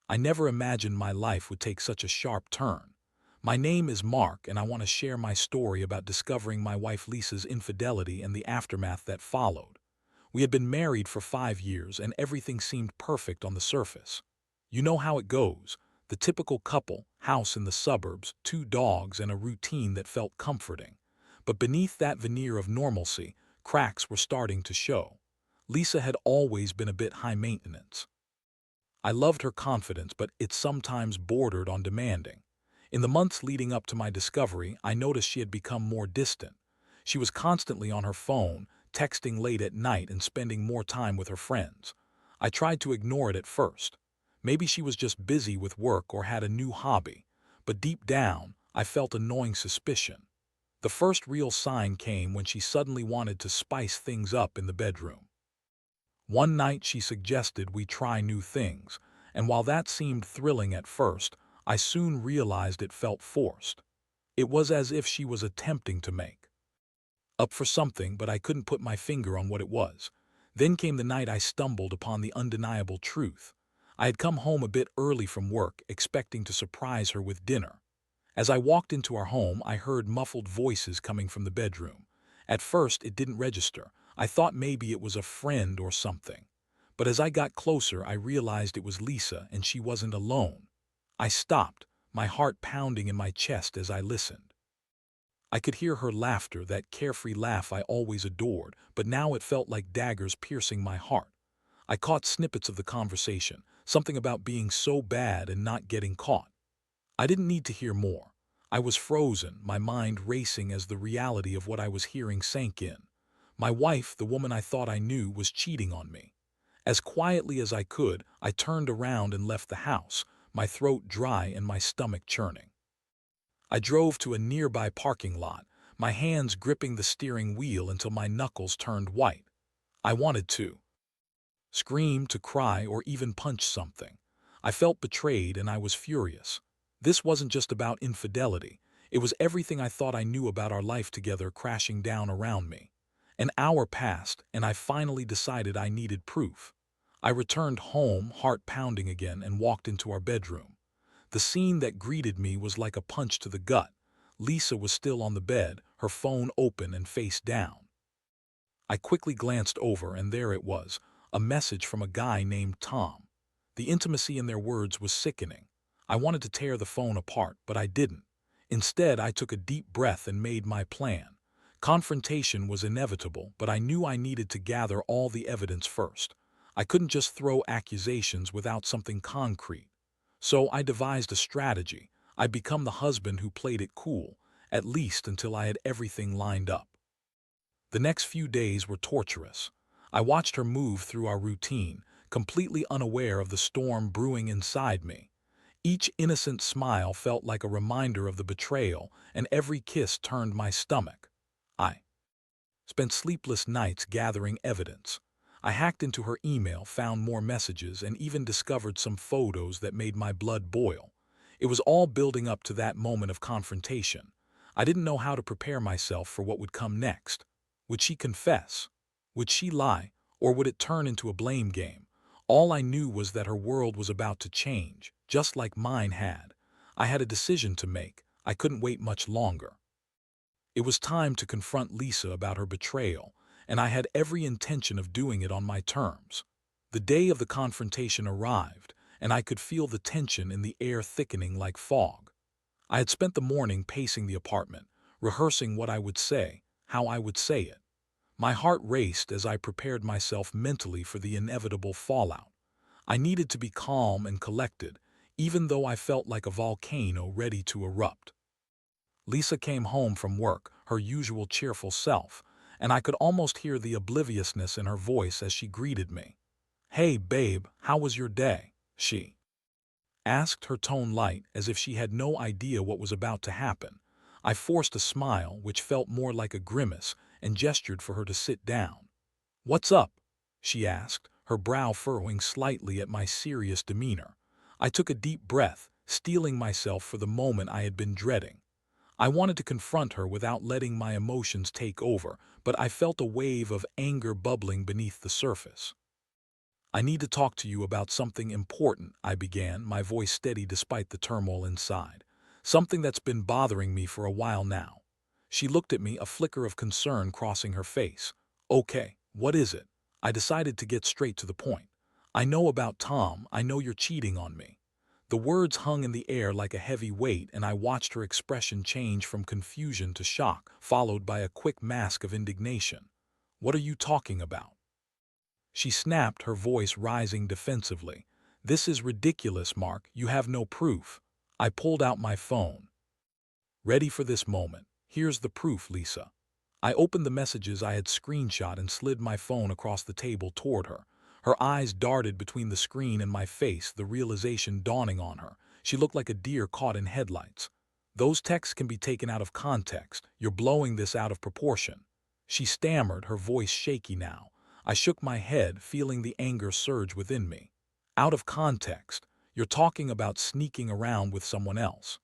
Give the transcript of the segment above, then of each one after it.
I never imagined my life would take such a sharp turn. My name is Mark, and I want to share my story about discovering my wife Lisa's infidelity and the aftermath that followed. We had been married for 5 years, and everything seemed perfect on the surface. You know how it goes. The typical couple, house in the suburbs, 2 dogs, and a routine that felt comforting. But beneath that veneer of normalcy, cracks were starting to show. Lisa had always been a bit high maintenance. I loved her confidence, but it sometimes bordered on demanding. In the months leading up to my discovery, I noticed she had become more distant. She was constantly on her phone, texting late at night and spending more time with her friends. I tried to ignore it at first. Maybe she was just busy with work or had a new hobby, but deep down, I felt a gnawing suspicion. The first real sign came when she suddenly wanted to spice things up in the bedroom. One night she suggested we try new things, and while that seemed thrilling at first, I soon realized it felt forced. It was as if she was attempting to make up for something, but I couldn't put my finger on what it was. Then came the night I stumbled upon the undeniable truth. I had come home a bit early from work, expecting to surprise her with dinner. As I walked into our home, I heard muffled voices coming from the bedroom. At first, it didn't register. I thought maybe it was a friend or something. But as I got closer, I realized it was Lisa, and she wasn't alone. I stopped, my heart pounding in my chest as I listened. I could hear her laughter, that carefree laugh I always adored, but now it felt like daggers piercing my heart. I caught snippets of the conversation, something about being so bad and not getting caught. I didn't need to hear more. I was frozen, my mind racing as the reality of what I was hearing sank in. My wife, the woman I thought I knew, was cheating on me. As quietly as I could, I turned around and left the house, my throat dry and my stomach churning. I drove to a nearby parking lot, my hands gripping the steering wheel until my knuckles turned white. I wanted to scream, to cry, or even punch something. I felt betrayed and I was furious. This wasn't just about infidelity. It was everything I thought I knew about our life together crashing down around me. An hour passed, and I finally decided I needed proof. I returned home, heart pounding again, and walked into our bedroom. The scene that greeted me was like a punch to the gut. Lisa was still on the bed, her phone open and face down. I quickly glanced over, and there it was, a message from a guy named Tom. The intimacy in their words was sickening. I wanted to tear the phone apart, but I didn't. Instead, I took a deep breath and made my plan. Confrontation was inevitable, but I knew I needed to gather all the evidence first. I couldn't just throw accusations without something concrete. So I devised a strategy. I'd become the husband who played it cool, at least until I had everything lined up. The next few days were torturous. I watched her move through our routine, completely unaware of the storm brewing inside me. Each innocent smile felt like a reminder of the betrayal, and every kiss turned my stomach. I spent sleepless nights gathering evidence. I hacked into her email, found more messages, and even discovered some photos that made my blood boil. It was all building up to that moment of confrontation. I didn't know how to prepare myself for what would come next. Would she confess? Would she lie? Or would it turn into a blame game? All I knew was that her world was about to change, just like mine had. I had a decision to make. I couldn't wait much longer. It was time to confront Lisa about her betrayal, and I had every intention of doing it on my terms. The day of the confrontation arrived, and I could feel the tension in the air thickening like fog. I had spent the morning pacing the apartment, rehearsing what I would say, how I would say it. My heart raced as I prepared myself mentally for the inevitable fallout. I needed to be calm and collected, even though I felt like a volcano ready to erupt. Lisa came home from work, her usual cheerful self, and I could almost hear the obliviousness in her voice as she greeted me. "Hey, babe, how was your day?" she asked, her tone light, as if she had no idea what was about to happen. I forced a smile, which felt more like a grimace, and gestured for her to sit down. "What's up?" she asked, her brow furrowing slightly at my serious demeanor. I took a deep breath, steeling myself for the moment I had been dreading. I wanted to confront her without letting my emotions take over, but I felt a wave of anger bubbling beneath the surface. I need to talk to you about something important, I began, my voice steady despite the turmoil inside. Something that's been bothering me for a while now. She looked at me, a flicker of concern crossing her face. Okay, what is it? I decided to get straight to the point. I know about Tom, I know you're cheating on me. The words hung in the air like a heavy weight, and I watched her expression change from confusion to shock, followed by a quick mask of indignation. What are you talking about? She snapped, her voice rising defensively. This is ridiculous, Mark. You have no proof. I pulled out my phone. Ready for this moment. Here's the proof, Lisa. I opened the messages I had screenshot and slid my phone across the table toward her. Her eyes darted between the screen and my face, the realization dawning on her. She looked like a deer caught in headlights. Those texts can be taken out of context. You're blowing this out of proportion. She stammered, her voice shaky now. I shook my head, feeling the anger surge within me. Out of context. You're talking about sneaking around with someone else.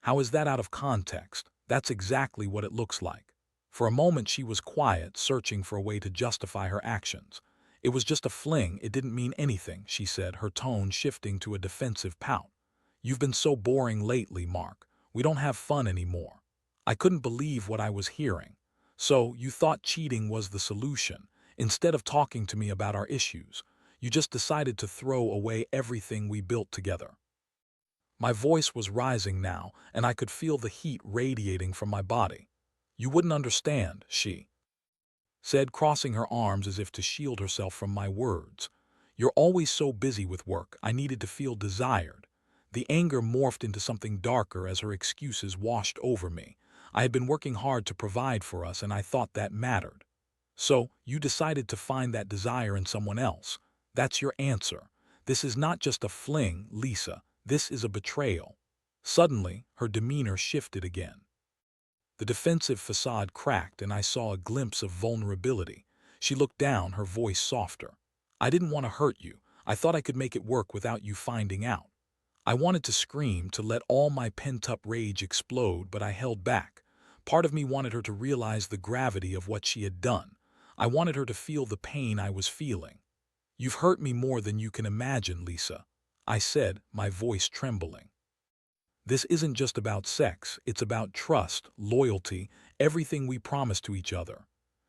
How is that out of context? That's exactly what it looks like. For a moment she was quiet, searching for a way to justify her actions. It was just a fling, it didn't mean anything, she said, her tone shifting to a defensive pout. You've been so boring lately, Mark. We don't have fun anymore. I couldn't believe what I was hearing. So, you thought cheating was the solution. Instead of talking to me about our issues, you just decided to throw away everything we built together. My voice was rising now, and I could feel the heat radiating from my body. You wouldn't understand, she said, crossing her arms as if to shield herself from my words. You're always so busy with work, I needed to feel desired. The anger morphed into something darker as her excuses washed over me. I had been working hard to provide for us, and I thought that mattered. So, you decided to find that desire in someone else. That's your answer. This is not just a fling, Lisa. This is a betrayal. Suddenly, her demeanor shifted again. The defensive facade cracked, and I saw a glimpse of vulnerability. She looked down, her voice softer. I didn't want to hurt you. I thought I could make it work without you finding out. I wanted to scream, to let all my pent-up rage explode, but I held back. Part of me wanted her to realize the gravity of what she had done. I wanted her to feel the pain I was feeling. You've hurt me more than you can imagine, Lisa, I said, my voice trembling. This isn't just about sex, it's about trust, loyalty, everything we promised to each other.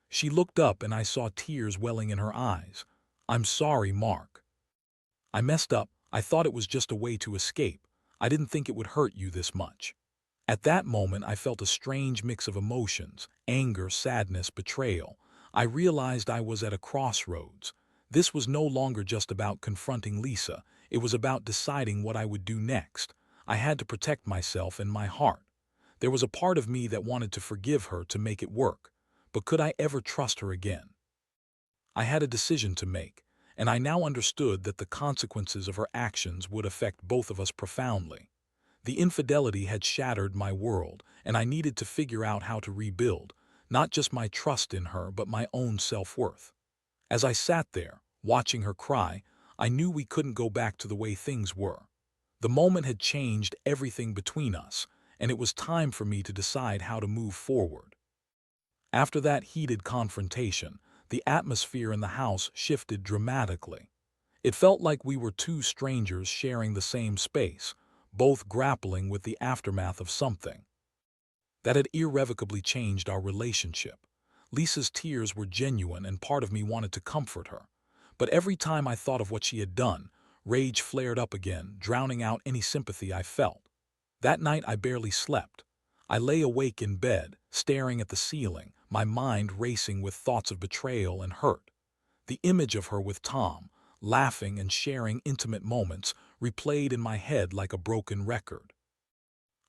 She looked up, and I saw tears welling in her eyes. I'm sorry, Mark. I messed up. I thought it was just a way to escape. I didn't think it would hurt you this much. At that moment, I felt a strange mix of emotions: anger, sadness, betrayal. I realized I was at a crossroads. This was no longer just about confronting Lisa. It was about deciding what I would do next. I had to protect myself and my heart. There was a part of me that wanted to forgive her, to make it work. But could I ever trust her again? I had a decision to make, and I now understood that the consequences of her actions would affect both of us profoundly. The infidelity had shattered my world, and I needed to figure out how to rebuild, not just my trust in her, but my own self-worth. As I sat there, watching her cry, I knew we couldn't go back to the way things were. The moment had changed everything between us, and it was time for me to decide how to move forward. After that heated confrontation, the atmosphere in the house shifted dramatically. It felt like we were two strangers sharing the same space, both grappling with the aftermath of something that had irrevocably changed our relationship. Lisa's tears were genuine, and part of me wanted to comfort her. But every time I thought of what she had done, rage flared up again, drowning out any sympathy I felt. That night I barely slept. I lay awake in bed, staring at the ceiling, my mind racing with thoughts of betrayal and hurt. The image of her with Tom, laughing and sharing intimate moments, replayed in my head like a broken record.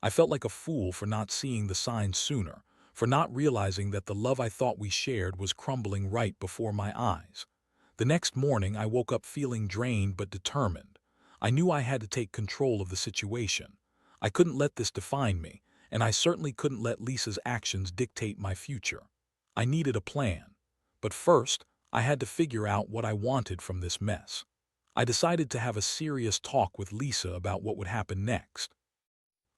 I felt like a fool for not seeing the signs sooner, for not realizing that the love I thought we shared was crumbling right before my eyes. The next morning I woke up feeling drained but determined. I knew I had to take control of the situation. I couldn't let this define me, and I certainly couldn't let Lisa's actions dictate my future. I needed a plan. But first, I had to figure out what I wanted from this mess. I decided to have a serious talk with Lisa about what would happen next.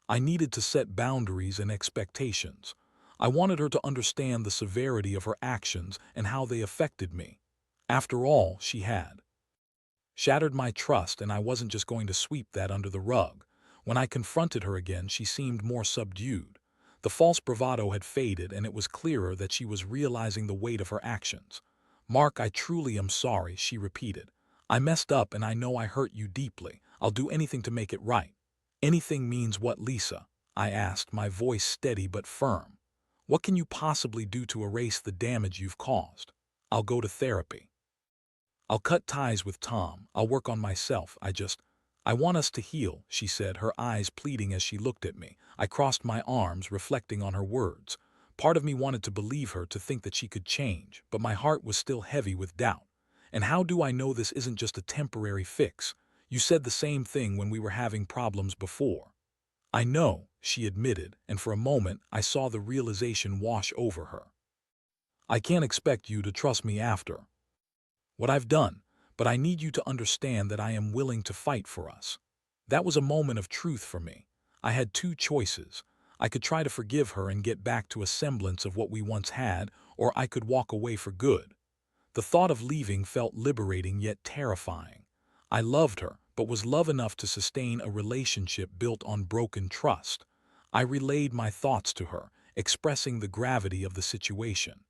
I needed to set boundaries and expectations. I wanted her to understand the severity of her actions and how they affected me. After all, she had shattered my trust, and I wasn't just going to sweep that under the rug. When I confronted her again, she seemed more subdued. The false bravado had faded, and it was clearer that she was realizing the weight of her actions. "Mark, I truly am sorry," she repeated. "I messed up, and I know I hurt you deeply. I'll do anything to make it right." "Anything means what, Lisa?" I asked, my voice steady but firm. "What can you possibly do to erase the damage you've caused?" "I'll go to therapy. I'll cut ties with Tom. I'll work on myself. I want us to heal," she said, her eyes pleading as she looked at me. I crossed my arms, reflecting on her words. Part of me wanted to believe her, to think that she could change, but my heart was still heavy with doubt. "And how do I know this isn't just a temporary fix? You said the same thing when we were having problems before." "I know," she admitted, and for a moment I saw the realization wash over her. "I can't expect you to trust me after what I've done, but I need you to understand that I am willing to fight for us." That was a moment of truth for me. I had two choices. I could try to forgive her and get back to a semblance of what we once had, or I could walk away for good. The thought of leaving felt liberating yet terrifying. I loved her, but was love enough to sustain a relationship built on broken trust? I relayed my thoughts to her, expressing the gravity of the situation.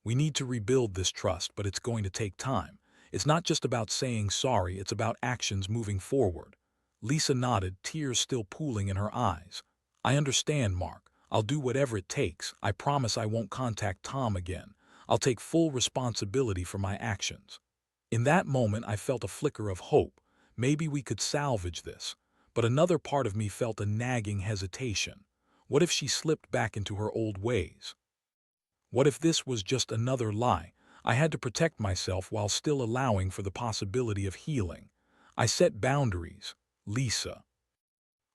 "We need to rebuild this trust, but it's going to take time. It's not just about saying sorry, it's about actions moving forward." Lisa nodded, tears still pooling in her eyes. "I understand, Mark. I'll do whatever it takes. I promise I won't contact Tom again. I'll take full responsibility for my actions." In that moment, I felt a flicker of hope. Maybe we could salvage this. But another part of me felt a nagging hesitation. What if she slipped back into her old ways? What if this was just another lie? I had to protect myself while still allowing for the possibility of healing. I set boundaries. Lisa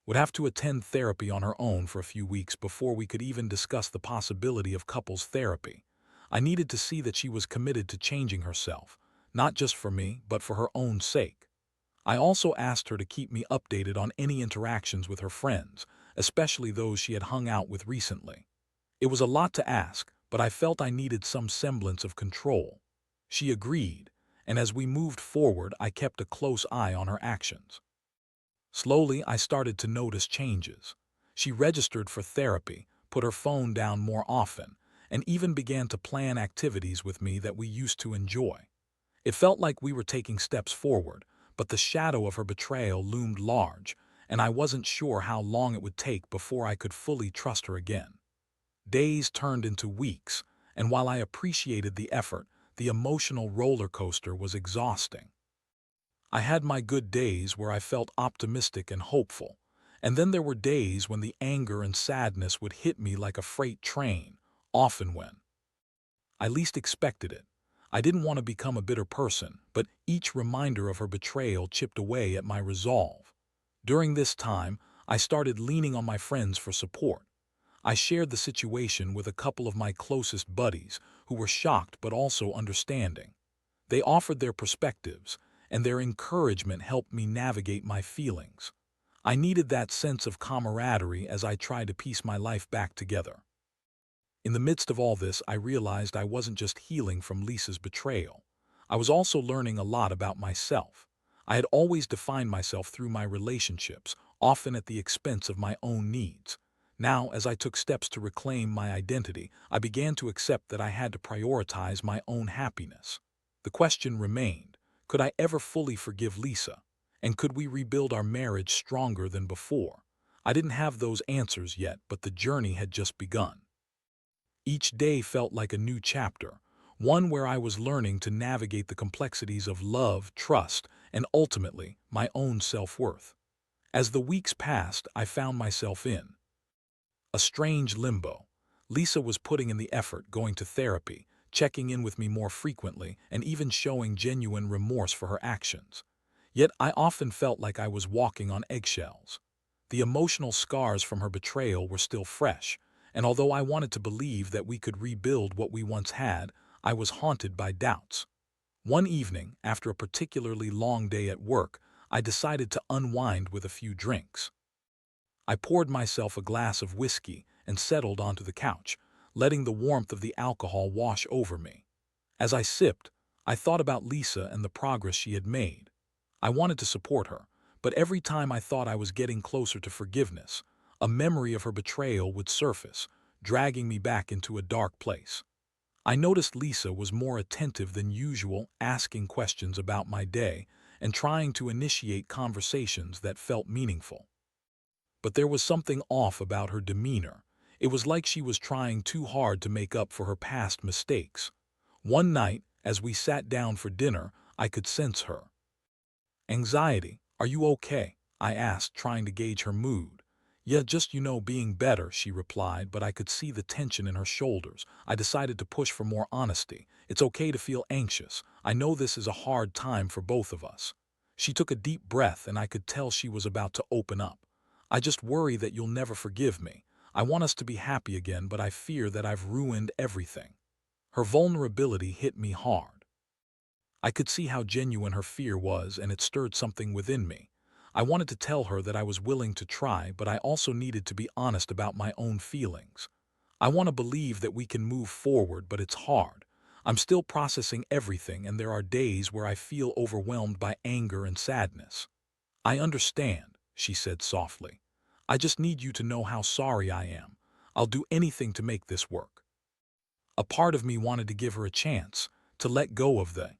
would have to attend therapy on her own for a few weeks before we could even discuss the possibility of couples therapy. I needed to see that she was committed to changing herself, not just for me, but for her own sake. I also asked her to keep me updated on any interactions with her friends, especially those she had hung out with recently. It was a lot to ask, but I felt I needed some semblance of control. She agreed, and as we moved forward, I kept a close eye on her actions. Slowly, I started to notice changes. She registered for therapy, put her phone down more often, and even began to plan activities with me that we used to enjoy. It felt like we were taking steps forward, but the shadow of her betrayal loomed large, and I wasn't sure how long it would take before I could fully trust her again. Days turned into weeks, and while I appreciated the effort, the emotional roller coaster was exhausting. I had my good days where I felt optimistic and hopeful, and then there were days when the anger and sadness would hit me like a freight train, often when I least expected it. I didn't want to become a bitter person, but each reminder of her betrayal chipped away at my resolve. During this time, I started leaning on my friends for support. I shared the situation with a couple of my closest buddies who were shocked but also understanding. They offered their perspectives, and their encouragement helped me navigate my feelings. I needed that sense of camaraderie as I tried to piece my life back together. In the midst of all this, I realized I wasn't just healing from Lisa's betrayal. I was also learning a lot about myself. I had always defined myself through my relationships, often at the expense of my own needs. Now, as I took steps to reclaim my identity, I began to accept that I had to prioritize my own happiness. The question remained, could I ever fully forgive Lisa? And could we rebuild our marriage stronger than before? I didn't have those answers yet, but the journey had just begun. Each day felt like a new chapter, one where I was learning to navigate the complexities of love, trust, and ultimately, my own self-worth. As the weeks passed, I found myself in a strange limbo. Lisa was putting in the effort, going to therapy, checking in with me more frequently, and even showing genuine remorse for her actions. Yet I often felt like I was walking on eggshells. The emotional scars from her betrayal were still fresh, and although I wanted to believe that we could rebuild what we once had, I was haunted by doubts. One evening, after a particularly long day at work, I decided to unwind with a few drinks. I poured myself a glass of whiskey and settled onto the couch, letting the warmth of the alcohol wash over me. As I sipped, I thought about Lisa and the progress she had made. I wanted to support her, but every time I thought I was getting closer to forgiveness, a memory of her betrayal would surface, dragging me back into a dark place. I noticed Lisa was more attentive than usual, asking questions about my day and trying to initiate conversations that felt meaningful. But there was something off about her demeanor. It was like she was trying too hard to make up for her past mistakes. One night, as we sat down for dinner, I could sense her anxiety. "Are you okay?" I asked, trying to gauge her mood. "Yeah, just, being better," she replied, but I could see the tension in her shoulders. I decided to push for more honesty. "It's okay to feel anxious. I know this is a hard time for both of us." She took a deep breath, and I could tell she was about to open up. "I just worry that you'll never forgive me. I want us to be happy again, but I fear that I've ruined everything." Her vulnerability hit me hard. I could see how genuine her fear was, and it stirred something within me. I wanted to tell her that I was willing to try, but I also needed to be honest about my own feelings. I want to believe that we can move forward, but it's hard. I'm still processing everything, and there are days where I feel overwhelmed by anger and sadness. "I understand," she said softly. "I just need you to know how sorry I am. I'll do anything to make this work." A part of me wanted to give her a chance, to let go of the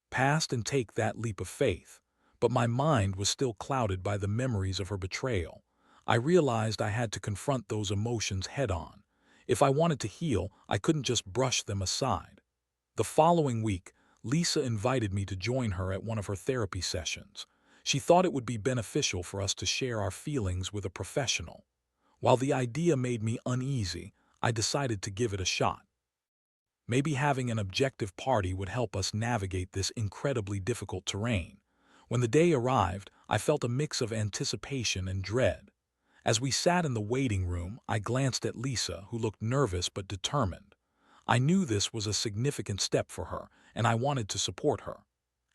past and take that leap of faith, but my mind was still clouded by the memories of her betrayal. I realized I had to confront those emotions head-on. If I wanted to heal, I couldn't just brush them aside. The following week, Lisa invited me to join her at one of her therapy sessions. She thought it would be beneficial for us to share our feelings with a professional. While the idea made me uneasy, I decided to give it a shot. Maybe having an objective party would help us navigate this incredibly difficult terrain. When the day arrived, I felt a mix of anticipation and dread. As we sat in the waiting room, I glanced at Lisa, who looked nervous but determined. I knew this was a significant step for her, and I wanted to support her.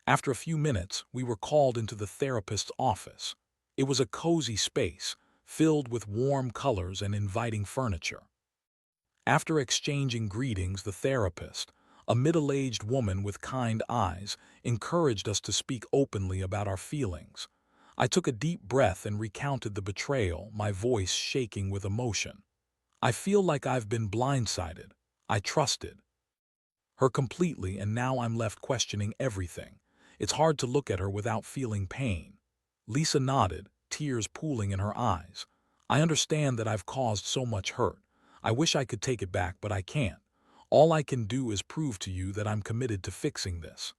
After a few minutes, we were called into the therapist's office. It was a cozy space, filled with warm colors and inviting furniture. After exchanging greetings, the therapist, a middle-aged woman with kind eyes, encouraged us to speak openly about our feelings. I took a deep breath and recounted the betrayal, my voice shaking with emotion. "I feel like I've been blindsided. I trusted her completely, and now I'm left questioning everything. It's hard to look at her without feeling pain." Lisa nodded, tears pooling in her eyes. "I understand that I've caused so much hurt. I wish I could take it back, but I can't. All I can do is prove to you that I'm committed to fixing this."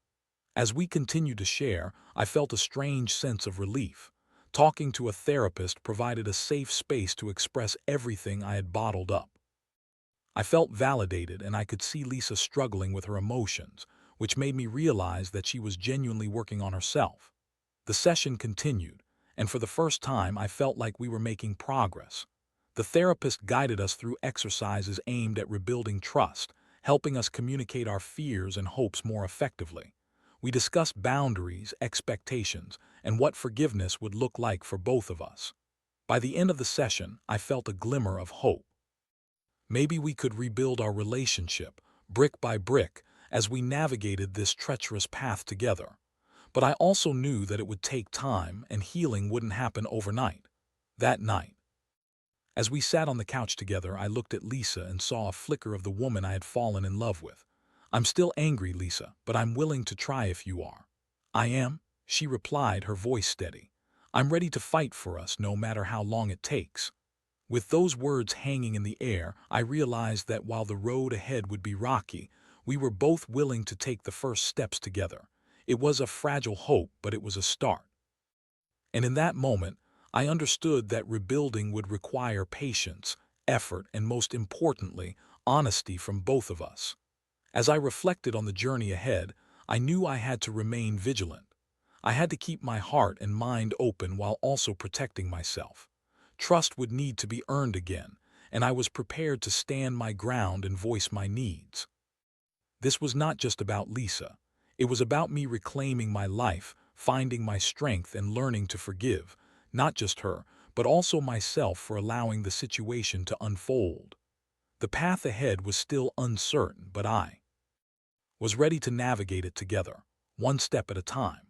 As we continued to share, I felt a strange sense of relief. Talking to a therapist provided a safe space to express everything I had bottled up. I felt validated, and I could see Lisa struggling with her emotions, which made me realize that she was genuinely working on herself. The session continued, and for the first time I felt like we were making progress. The therapist guided us through exercises aimed at rebuilding trust, helping us communicate our fears and hopes more effectively. We discussed boundaries, expectations, and what forgiveness would look like for both of us. By the end of the session, I felt a glimmer of hope. Maybe we could rebuild our relationship, brick by brick, as we navigated this treacherous path together. But I also knew that it would take time, and healing wouldn't happen overnight. That night, as we sat on the couch together, I looked at Lisa and saw a flicker of the woman I had fallen in love with. "I'm still angry, Lisa, but I'm willing to try if you are." "I am," she replied, her voice steady. "I'm ready to fight for us, no matter how long it takes." With those words hanging in the air, I realized that while the road ahead would be rocky, we were both willing to take the first steps together. It was a fragile hope, but it was a start. And in that moment, I understood that rebuilding would require patience, effort, and most importantly, honesty from both of us. As I reflected on the journey ahead, I knew I had to remain vigilant. I had to keep my heart and mind open while also protecting myself. Trust would need to be earned again, and I was prepared to stand my ground and voice my needs. This was not just about Lisa. It was about me reclaiming my life, finding my strength, and learning to forgive, not just her, but also myself for allowing the situation to unfold. The path ahead was still uncertain, but I was ready to navigate it together, one step at a time.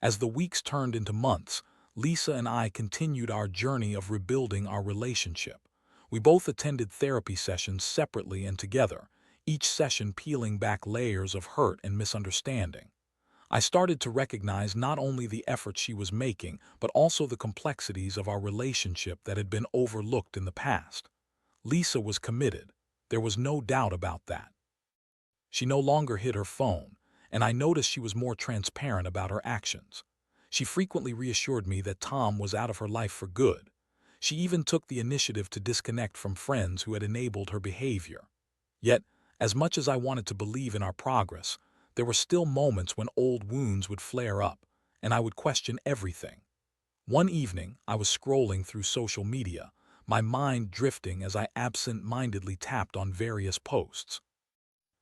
As the weeks turned into months, Lisa and I continued our journey of rebuilding our relationship. We both attended therapy sessions separately and together, each session peeling back layers of hurt and misunderstanding. I started to recognize not only the effort she was making, but also the complexities of our relationship that had been overlooked in the past. Lisa was committed. There was no doubt about that. She no longer hid her phone, and I noticed she was more transparent about her actions. She frequently reassured me that Tom was out of her life for good. She even took the initiative to disconnect from friends who had enabled her behavior. Yet, as much as I wanted to believe in our progress, there were still moments when old wounds would flare up, and I would question everything. One evening, I was scrolling through social media, my mind drifting as I absent-mindedly tapped on various posts.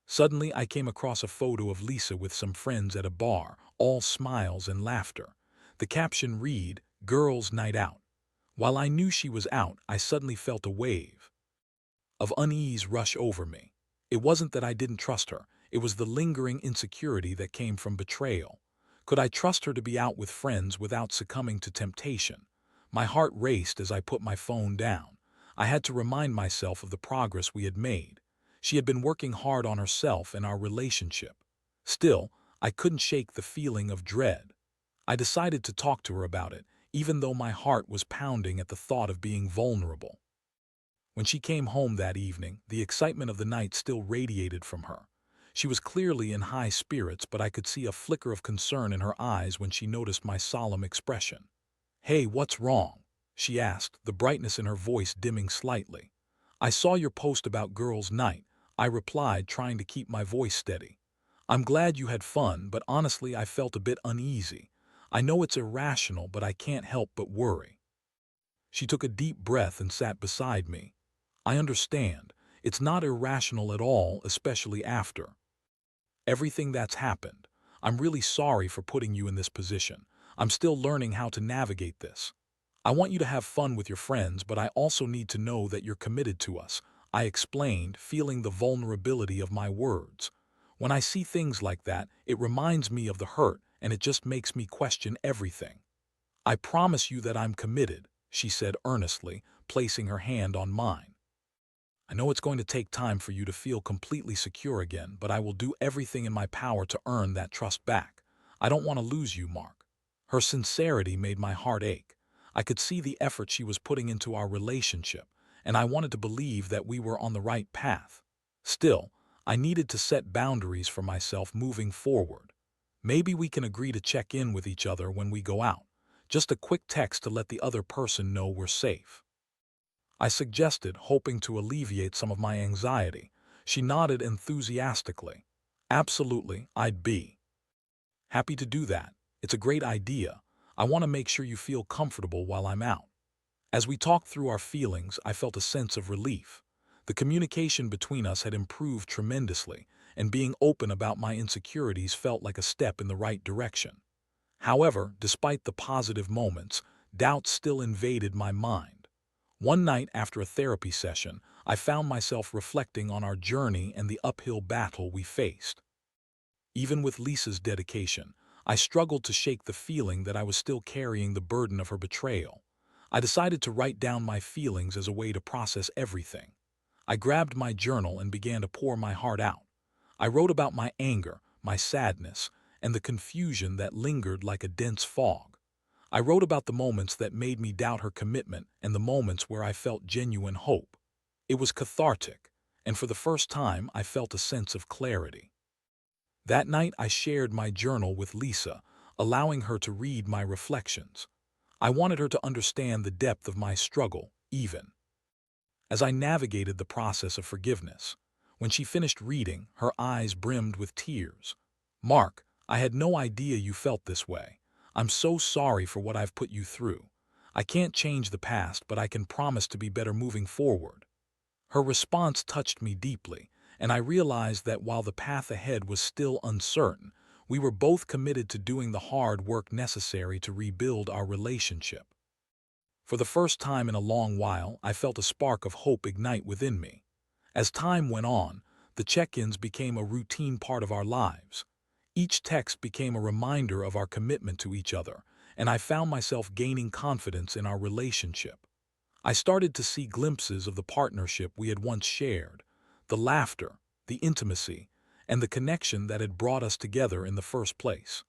Suddenly, I came across a photo of Lisa with some friends at a bar, all smiles and laughter. The caption read, "Girls' Night Out." While I knew she was out, I suddenly felt a wave of unease rush over me. It wasn't that I didn't trust her, it was the lingering insecurity that came from betrayal. Could I trust her to be out with friends without succumbing to temptation? My heart raced as I put my phone down. I had to remind myself of the progress we had made. She had been working hard on herself and our relationship. Still, I couldn't shake the feeling of dread. I decided to talk to her about it, even though my heart was pounding at the thought of being vulnerable. When she came home that evening, the excitement of the night still radiated from her. She was clearly in high spirits, but I could see a flicker of concern in her eyes when she noticed my solemn expression. "Hey, what's wrong?" she asked, the brightness in her voice dimming slightly. "I saw your post about girls' night," I replied, trying to keep my voice steady. "I'm glad you had fun, but honestly I felt a bit uneasy. I know it's irrational, but I can't help but worry." She took a deep breath and sat beside me. "I understand. It's not irrational at all, especially after everything that's happened. I'm really sorry for putting you in this position. I'm still learning how to navigate this. I want you to have fun with your friends, but I also need to know that you're committed to us," I explained, feeling the vulnerability of my words. When I see things like that, it reminds me of the hurt, and it just makes me question everything. "I promise you that I'm committed," she said earnestly, placing her hand on mine. "I know it's going to take time for you to feel completely secure again, but I will do everything in my power to earn that trust back. I don't want to lose you, Mark." Her sincerity made my heart ache. I could see the effort she was putting into our relationship, and I wanted to believe that we were on the right path. Still, I needed to set boundaries for myself moving forward. "Maybe we can agree to check in with each other when we go out. Just a quick text to let the other person know we're safe," I suggested, hoping to alleviate some of my anxiety. She nodded enthusiastically. "Absolutely, I'd be happy to do that. It's a great idea. I want to make sure you feel comfortable while I'm out." As we talked through our feelings, I felt a sense of relief. The communication between us had improved tremendously, and being open about my insecurities felt like a step in the right direction. However, despite the positive moments, doubts still invaded my mind. One night after a therapy session, I found myself reflecting on our journey and the uphill battle we faced. Even with Lisa's dedication, I struggled to shake the feeling that I was still carrying the burden of her betrayal. I decided to write down my feelings as a way to process everything. I grabbed my journal and began to pour my heart out. I wrote about my anger, my sadness, and the confusion that lingered like a dense fog. I wrote about the moments that made me doubt her commitment and the moments where I felt genuine hope. It was cathartic, and for the first time I felt a sense of clarity. That night I shared my journal with Lisa, allowing her to read my reflections. I wanted her to understand the depth of my struggle, even as I navigated the process of forgiveness. When she finished reading, her eyes brimmed with tears. "Mark, I had no idea you felt this way. I'm so sorry for what I've put you through. I can't change the past, but I can promise to be better moving forward." Her response touched me deeply, and I realized that while the path ahead was still uncertain, we were both committed to doing the hard work necessary to rebuild our relationship. For the first time in a long while, I felt a spark of hope ignite within me. As time went on, the check-ins became a routine part of our lives. Each text became a reminder of our commitment to each other, and I found myself gaining confidence in our relationship. I started to see glimpses of the partnership we had once shared, the laughter, the intimacy, and the connection that had brought us together in the first place.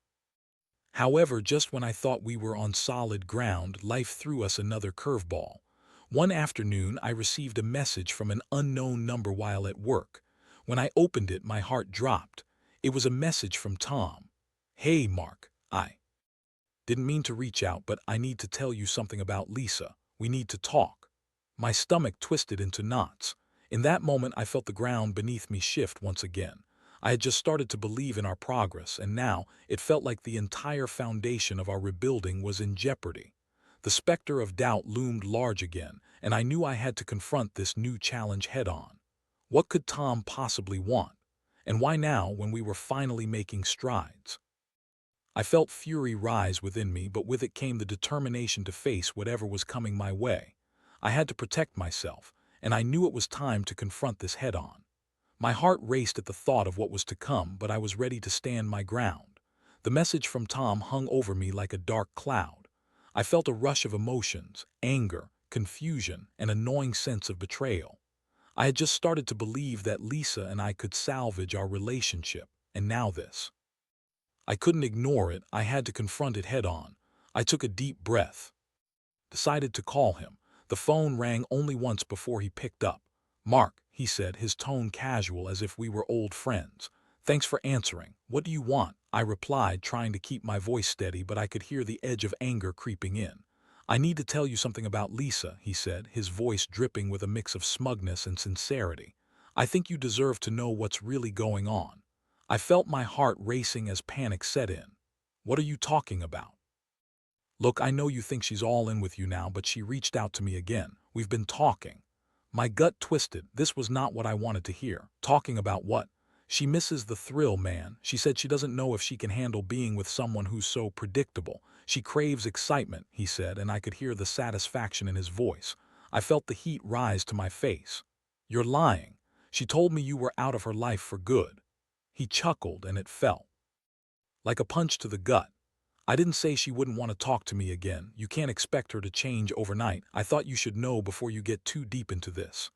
However, just when I thought we were on solid ground, life threw us another curveball. One afternoon, I received a message from an unknown number while at work. When I opened it, my heart dropped. It was a message from Tom. "Hey, Mark, I didn't mean to reach out, but I need to tell you something about Lisa. We need to talk." My stomach twisted into knots. In that moment, I felt the ground beneath me shift once again. I had just started to believe in our progress, and now it felt like the entire foundation of our rebuilding was in jeopardy. The specter of doubt loomed large again, and I knew I had to confront this new challenge head-on. What could Tom possibly want? And why now, when we were finally making strides? I felt fury rise within me, but with it came the determination to face whatever was coming my way. I had to protect myself, and I knew it was time to confront this head-on. My heart raced at the thought of what was to come, but I was ready to stand my ground. The message from Tom hung over me like a dark cloud. I felt a rush of emotions, anger, confusion, and a gnawing sense of betrayal. I had just started to believe that Lisa and I could salvage our relationship, and now this. I couldn't ignore it, I had to confront it head-on. I took a deep breath, decided to call him. The phone rang only once before he picked up. "Mark," he said, his tone casual as if we were old friends. "Thanks for answering. What do you want?" I replied, trying to keep my voice steady, but I could hear the edge of anger creeping in. "I need to tell you something about Lisa," he said, his voice dripping with a mix of smugness and sincerity. "I think you deserve to know what's really going on." I felt my heart racing as panic set in. "What are you talking about?" "Look, I know you think she's all in with you now, but she reached out to me again. We've been talking." My gut twisted. This was not what I wanted to hear. Talking about what? "She misses the thrill, man. She said she doesn't know if she can handle being with someone who's so predictable. She craves excitement," he said, and I could hear the satisfaction in his voice. I felt the heat rise to my face. "You're lying. She told me you were out of her life for good." He chuckled, and it felt like a punch to the gut. "I didn't say she wouldn't want to talk to me again. You can't expect her to change overnight. I thought you should know before you get too deep into this."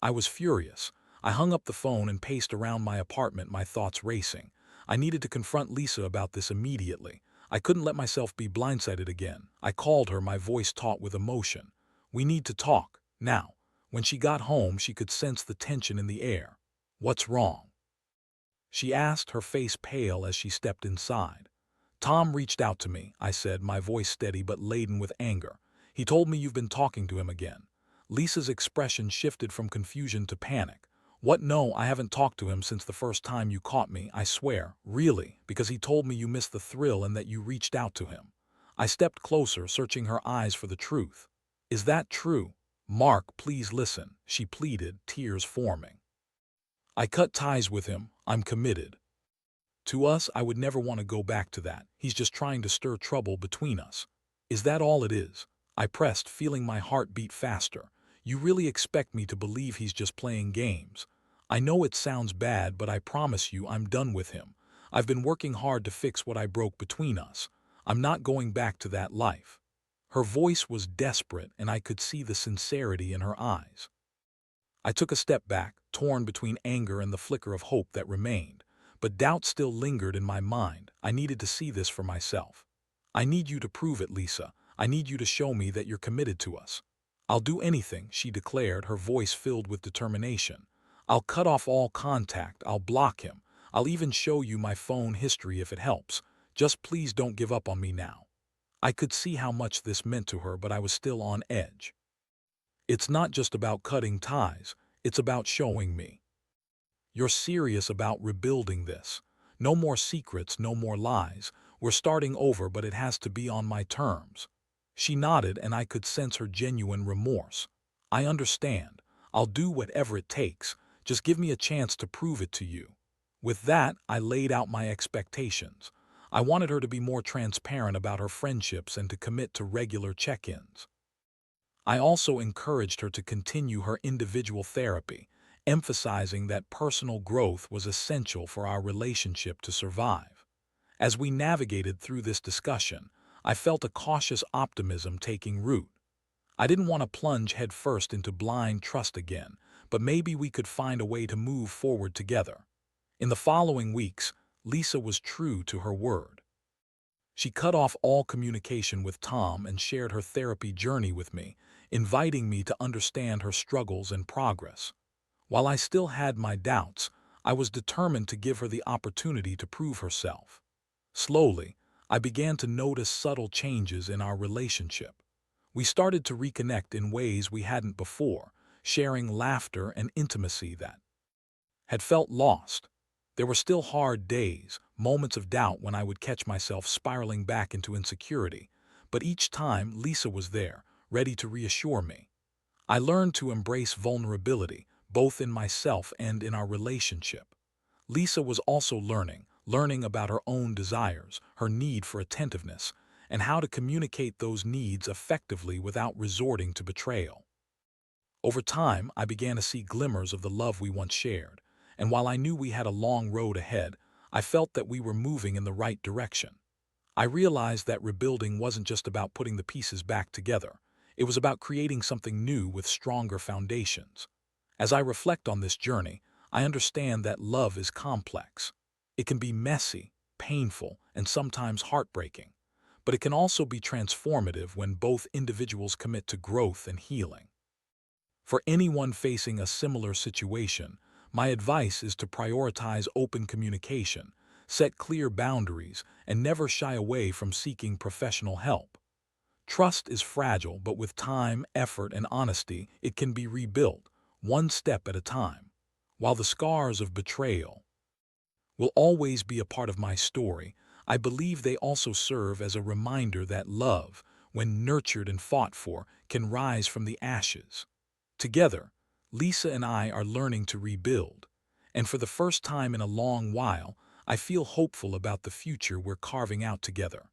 I was furious. I hung up the phone and paced around my apartment, my thoughts racing. I needed to confront Lisa about this immediately. I couldn't let myself be blindsided again. I called her, my voice taut with emotion. "We need to talk, now." When she got home, she could sense the tension in the air. "What's wrong?" she asked, her face pale as she stepped inside. "Tom reached out to me," I said, my voice steady but laden with anger. "He told me you've been talking to him again." Lisa's expression shifted from confusion to panic. "What? No, I haven't talked to him since the first time you caught me, I swear." "Really? Because he told me you missed the thrill and that you reached out to him." I stepped closer, searching her eyes for the truth. "Is that true?" "Mark, please listen," she pleaded, tears forming. "I cut ties with him. I'm committed to us. I would never want to go back to that. He's just trying to stir trouble between us." "Is that all it is?" I pressed, feeling my heart beat faster. "You really expect me to believe he's just playing games?" "I know it sounds bad, but I promise you I'm done with him. I've been working hard to fix what I broke between us. I'm not going back to that life." Her voice was desperate, and I could see the sincerity in her eyes. I took a step back, torn between anger and the flicker of hope that remained. But doubt still lingered in my mind. I needed to see this for myself. "I need you to prove it, Lisa. I need you to show me that you're committed to us." "I'll do anything," she declared, her voice filled with determination. "I'll cut off all contact. I'll block him. I'll even show you my phone history if it helps. Just please don't give up on me now." I could see how much this meant to her, but I was still on edge. "It's not just about cutting ties. It's about showing me you're serious about rebuilding this. No more secrets, no more lies. We're starting over, but it has to be on my terms." She nodded, and I could sense her genuine remorse. "I understand. I'll do whatever it takes. Just give me a chance to prove it to you." With that, I laid out my expectations. I wanted her to be more transparent about her friendships and to commit to regular check-ins. I also encouraged her to continue her individual therapy, emphasizing that personal growth was essential for our relationship to survive. As we navigated through this discussion, I felt a cautious optimism taking root. I didn't want to plunge headfirst into blind trust again, but maybe we could find a way to move forward together. In the following weeks, Lisa was true to her word. She cut off all communication with Tom and shared her therapy journey with me, inviting me to understand her struggles and progress. While I still had my doubts, I was determined to give her the opportunity to prove herself. Slowly, I began to notice subtle changes in our relationship. We started to reconnect in ways we hadn't before, sharing laughter and intimacy that had felt lost. There were still hard days, moments of doubt when I would catch myself spiraling back into insecurity, but each time Lisa was there, ready to reassure me. I learned to embrace vulnerability, both in myself and in our relationship. Lisa was also learning about her own desires, her need for attentiveness, and how to communicate those needs effectively without resorting to betrayal. Over time, I began to see glimmers of the love we once shared, and while I knew we had a long road ahead, I felt that we were moving in the right direction. I realized that rebuilding wasn't just about putting the pieces back together. It was about creating something new with stronger foundations. As I reflect on this journey, I understand that love is complex. It can be messy, painful, and sometimes heartbreaking, but it can also be transformative when both individuals commit to growth and healing. For anyone facing a similar situation, my advice is to prioritize open communication, set clear boundaries, and never shy away from seeking professional help. Trust is fragile, but with time, effort, and honesty, it can be rebuilt, one step at a time. While the scars of betrayal will always be a part of my story, I believe they also serve as a reminder that love, when nurtured and fought for, can rise from the ashes. Together, Lisa and I are learning to rebuild, and for the first time in a long while, I feel hopeful about the future we're carving out together.